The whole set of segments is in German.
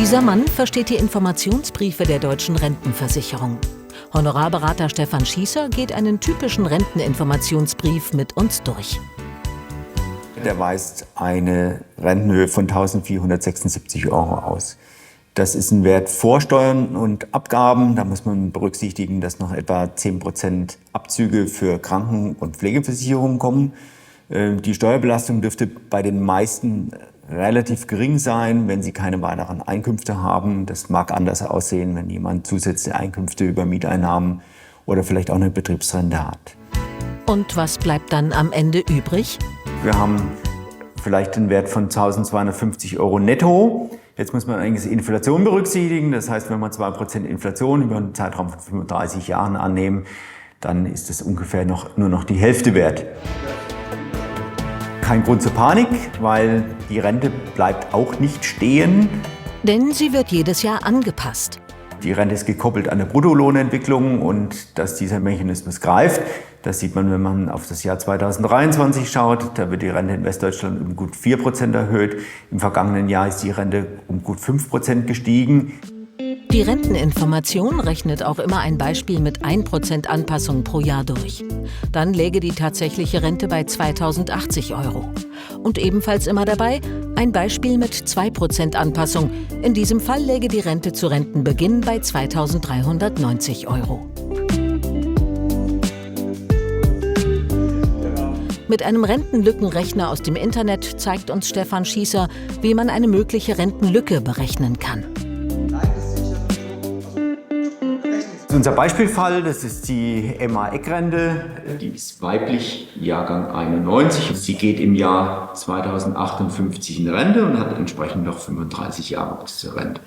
Dieser Mann versteht die Informationsbriefe der Deutschen Rentenversicherung. Honorarberater Stefan Schießer geht einen typischen Renteninformationsbrief mit uns durch. Der weist eine Rentenhöhe von 1.476 € aus. Das ist ein Wert vor Steuern und Abgaben. Da muss man berücksichtigen, dass noch etwa 10% Abzüge für Kranken- und Pflegeversicherungen kommen. Die Steuerbelastung dürfte bei den meisten relativ gering sein, wenn sie keine weiteren Einkünfte haben. Das mag anders aussehen, wenn jemand zusätzliche Einkünfte über Mieteinnahmen oder vielleicht auch eine Betriebsrente hat. Und was bleibt dann am Ende übrig? Wir haben vielleicht einen Wert von 1.250 € netto. Jetzt muss man eigentlich die Inflation berücksichtigen. Das heißt, wenn wir 2% Inflation über einen Zeitraum von 35 Jahren annehmen, dann ist es ungefähr nur noch die Hälfte wert. Kein Grund zur Panik, weil die Rente bleibt auch nicht stehen. Denn sie wird jedes Jahr angepasst. Die Rente ist gekoppelt an eine Bruttolohnentwicklung und dass dieser Mechanismus greift, das sieht man, wenn man auf das Jahr 2023 schaut. Da wird die Rente in Westdeutschland um gut 4% erhöht. Im vergangenen Jahr ist die Rente um gut 5% gestiegen. Die Renteninformation rechnet auch immer ein Beispiel mit 1% Anpassung pro Jahr durch. Dann läge die tatsächliche Rente bei 2.080 €. Und ebenfalls immer dabei ein Beispiel mit 2% Anpassung. In diesem Fall läge die Rente zu Rentenbeginn bei 2.390 €. Mit einem Rentenlückenrechner aus dem Internet zeigt uns Stefan Schießer, wie man eine mögliche Rentenlücke berechnen kann. Unser Beispielfall, das ist die Emma Eckrente. Die ist weiblich, Jahrgang 91. Sie geht im Jahr 2058 in Rente und hat entsprechend noch 35 Jahre bis zur Rente.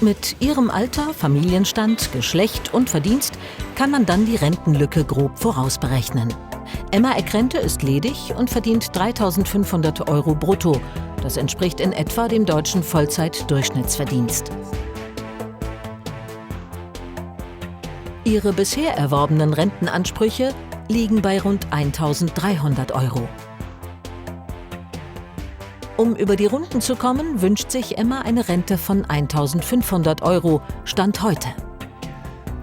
Mit ihrem Alter, Familienstand, Geschlecht und Verdienst kann man dann die Rentenlücke grob vorausberechnen. Emma Eckrente ist ledig und verdient 3.500 € brutto. Das entspricht in etwa dem deutschen Vollzeit-Durchschnittsverdienst. Ihre bisher erworbenen Rentenansprüche liegen bei rund 1.300 €. Um über die Runden zu kommen, wünscht sich Emma eine Rente von 1.500 € Stand heute.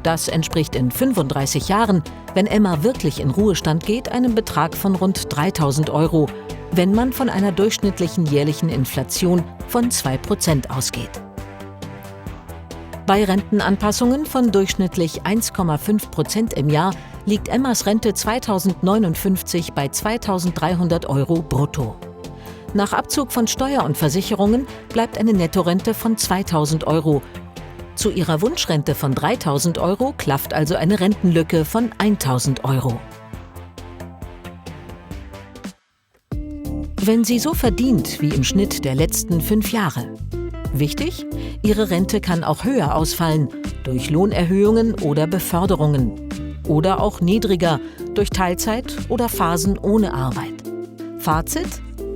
Das entspricht in 35 Jahren, wenn Emma wirklich in Ruhestand geht, einem Betrag von rund 3.000 €, wenn man von einer durchschnittlichen jährlichen Inflation von 2% ausgeht. Bei Rentenanpassungen von durchschnittlich 1,5% im Jahr liegt Emmas Rente 2059 bei 2.300 € brutto. Nach Abzug von Steuer und Versicherungen bleibt eine Nettorente von 2.000 €. Zu ihrer Wunschrente von 3.000 € klafft also eine Rentenlücke von 1.000 €. Wenn sie so verdient wie im Schnitt der letzten 5 Jahre. Wichtig, ihre Rente kann auch höher ausfallen, durch Lohnerhöhungen oder Beförderungen. Oder auch niedriger, durch Teilzeit oder Phasen ohne Arbeit. Fazit?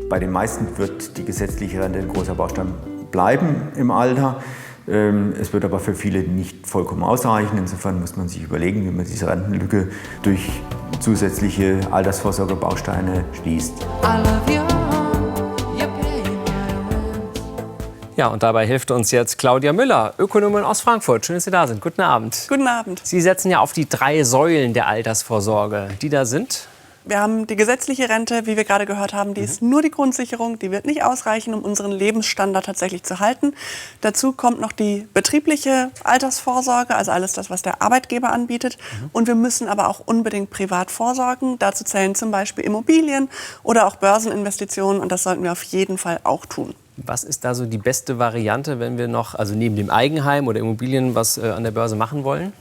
Bei den meisten wird die gesetzliche Rente ein großer Baustein bleiben im Alter. Es wird aber für viele nicht vollkommen ausreichen. Insofern muss man sich überlegen, wie man diese Rentenlücke durch zusätzliche Altersvorsorgebausteine schließt. Ja, und dabei hilft uns jetzt Claudia Müller, Ökonomin aus Frankfurt. Schön, dass Sie da sind. Guten Abend. Guten Abend. Sie setzen ja auf die 3 Säulen der Altersvorsorge, die da sind. Wir haben die gesetzliche Rente, wie wir gerade gehört haben, die ist nur die Grundsicherung. Die wird nicht ausreichen, um unseren Lebensstandard tatsächlich zu halten. Dazu kommt noch die betriebliche Altersvorsorge, also alles das, was der Arbeitgeber anbietet. Und wir müssen aber auch unbedingt privat vorsorgen. Dazu zählen zum Beispiel Immobilien oder auch Börseninvestitionen. Und das sollten wir auf jeden Fall auch tun. Was ist da so die beste Variante, wenn wir noch, also neben dem Eigenheim oder Immobilien, was an der Börse machen wollen?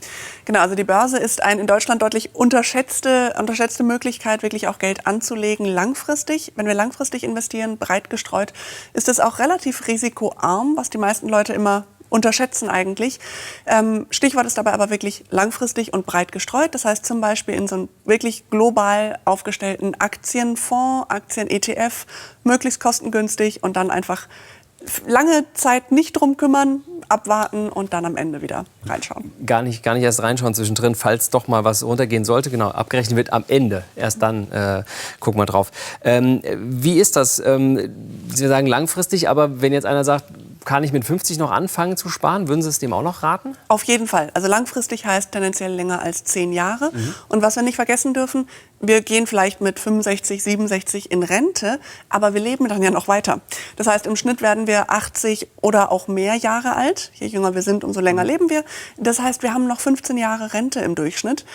Genau, also die Börse ist eine in Deutschland deutlich unterschätzte Möglichkeit, wirklich auch Geld anzulegen langfristig. Wenn wir langfristig investieren, breit gestreut, ist es auch relativ risikoarm, was die meisten Leute immer unterschätzen eigentlich. Stichwort ist dabei aber wirklich langfristig und breit gestreut. Das heißt zum Beispiel in so einem wirklich global aufgestellten Aktienfonds, Aktien-ETF, möglichst kostengünstig und dann einfach lange Zeit nicht drum kümmern, abwarten und dann am Ende wieder reinschauen. Gar nicht erst reinschauen zwischendrin, falls doch mal was runtergehen sollte. Genau, abgerechnet wird am Ende. Erst dann gucken wir drauf. Wie ist das? Sie sagen langfristig, aber wenn jetzt einer sagt, kann ich mit 50 noch anfangen zu sparen, würden Sie es dem auch noch raten? Auf jeden Fall. Also langfristig heißt tendenziell länger als 10 Jahre. Und was wir nicht vergessen dürfen, wir gehen vielleicht mit 65, 67 in Rente, aber wir leben dann ja noch weiter. Das heißt, im Schnitt werden wir 80 oder auch mehr Jahre alt. Je jünger wir sind, umso länger leben wir. Das heißt, wir haben noch 15 Jahre Rente im Durchschnitt.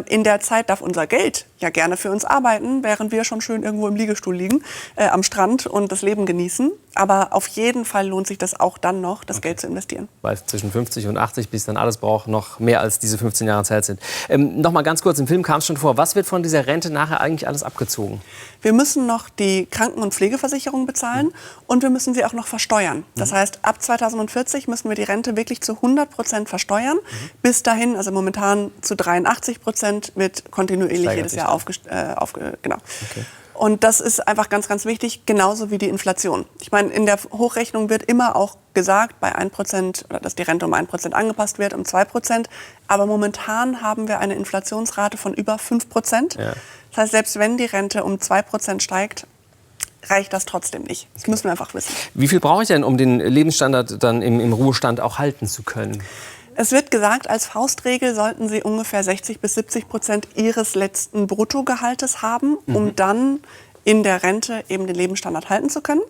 In der Zeit darf unser Geld ja gerne für uns arbeiten, während wir schon schön irgendwo im Liegestuhl liegen, am Strand und das Leben genießen. Aber auf jeden Fall lohnt sich das auch dann noch, das Geld zu investieren. Weil zwischen 50 und 80, bis dann alles braucht, noch mehr als diese 15 Jahre Zeit sind. Noch mal ganz kurz, im Film kam es schon vor, was wird von dieser Rente nachher eigentlich alles abgezogen? Wir müssen noch die Kranken- und Pflegeversicherung bezahlen und wir müssen sie auch noch versteuern. Das heißt, ab 2040 müssen wir die Rente wirklich zu 100% versteuern. Bis dahin, also momentan zu 83%, wird kontinuierlich jedes Jahr genau. Okay. Und das ist einfach ganz, ganz wichtig, genauso wie die Inflation. Ich meine, in der Hochrechnung wird immer auch gesagt, bei 1%, oder dass die Rente um 1% angepasst wird, um 2%. Aber momentan haben wir eine Inflationsrate von über 5%. Ja. Das heißt, selbst wenn die Rente um 2% steigt, reicht das trotzdem nicht. Das müssen wir einfach wissen. Wie viel brauche ich denn, um den Lebensstandard dann im Ruhestand auch halten zu können? Es wird gesagt, als Faustregel sollten Sie ungefähr 60-70% Ihres letzten Bruttogehaltes haben, um dann in der Rente eben den Lebensstandard halten zu können.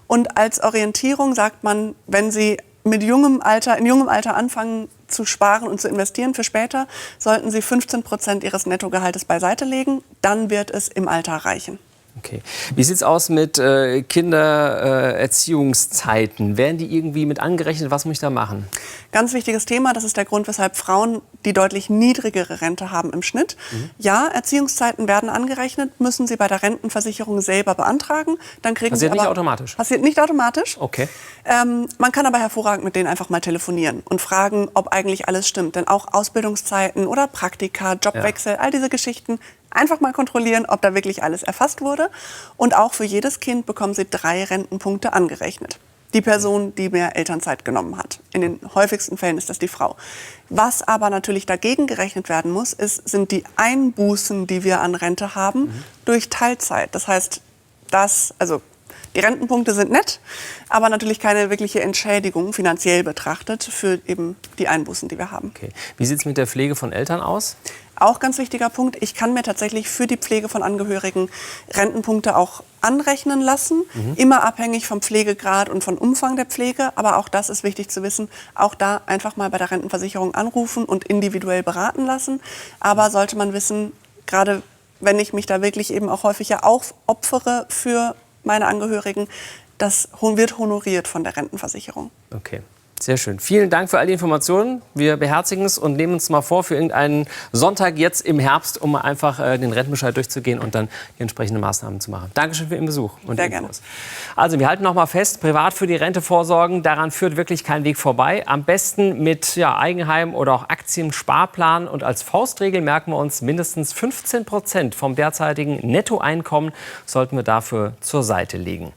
Und als Orientierung sagt man, wenn Sie in jungem Alter anfangen zu sparen und zu investieren für später, sollten Sie 15% Ihres Nettogehaltes beiseite legen. Dann wird es im Alter reichen. Okay. Wie sieht es aus mit Kindererziehungszeiten? Werden die irgendwie mit angerechnet? Was muss ich da machen? Ganz wichtiges Thema. Das ist der Grund, weshalb Frauen die deutlich niedrigere Rente haben im Schnitt. Ja, Erziehungszeiten werden angerechnet, müssen Sie bei der Rentenversicherung selber beantragen. Dann kriegen Passiert Sie aber, nicht automatisch? Passiert nicht automatisch. Okay. Man kann aber hervorragend mit denen einfach mal telefonieren und fragen, ob eigentlich alles stimmt. Denn auch Ausbildungszeiten oder Praktika, Jobwechsel, all diese Geschichten, einfach mal kontrollieren, ob da wirklich alles erfasst wurde. Und auch für jedes Kind bekommen Sie 3 Rentenpunkte angerechnet. Die Person, die mehr Elternzeit genommen hat. In den häufigsten Fällen ist das die Frau. Was aber natürlich dagegen gerechnet werden muss, sind die Einbußen, die wir an Rente haben, durch Teilzeit. Das heißt, die Rentenpunkte sind nett, aber natürlich keine wirkliche Entschädigung finanziell betrachtet für eben die Einbußen, die wir haben. Okay. Wie sieht es mit der Pflege von Eltern aus? Auch ganz wichtiger Punkt. Ich kann mir tatsächlich für die Pflege von Angehörigen Rentenpunkte auch anrechnen lassen. Immer abhängig vom Pflegegrad und vom Umfang der Pflege. Aber auch das ist wichtig zu wissen. Auch da einfach mal bei der Rentenversicherung anrufen und individuell beraten lassen. Aber sollte man wissen, gerade wenn ich mich da wirklich eben auch häufig ja aufopfere für meine Angehörigen, das wird honoriert von der Rentenversicherung. Okay. Sehr schön. Vielen Dank für all die Informationen. Wir beherzigen es und nehmen uns mal vor, für irgendeinen Sonntag jetzt im Herbst, um einfach den Rentenbescheid durchzugehen und dann die entsprechenden Maßnahmen zu machen. Dankeschön für Ihren Besuch. Und sehr gerne. Also wir halten noch mal fest, privat für die Rente vorsorgen, daran führt wirklich kein Weg vorbei. Am besten mit Eigenheim oder auch Aktiensparplan. Und als Faustregel merken wir uns, mindestens 15% vom derzeitigen Nettoeinkommen sollten wir dafür zur Seite legen.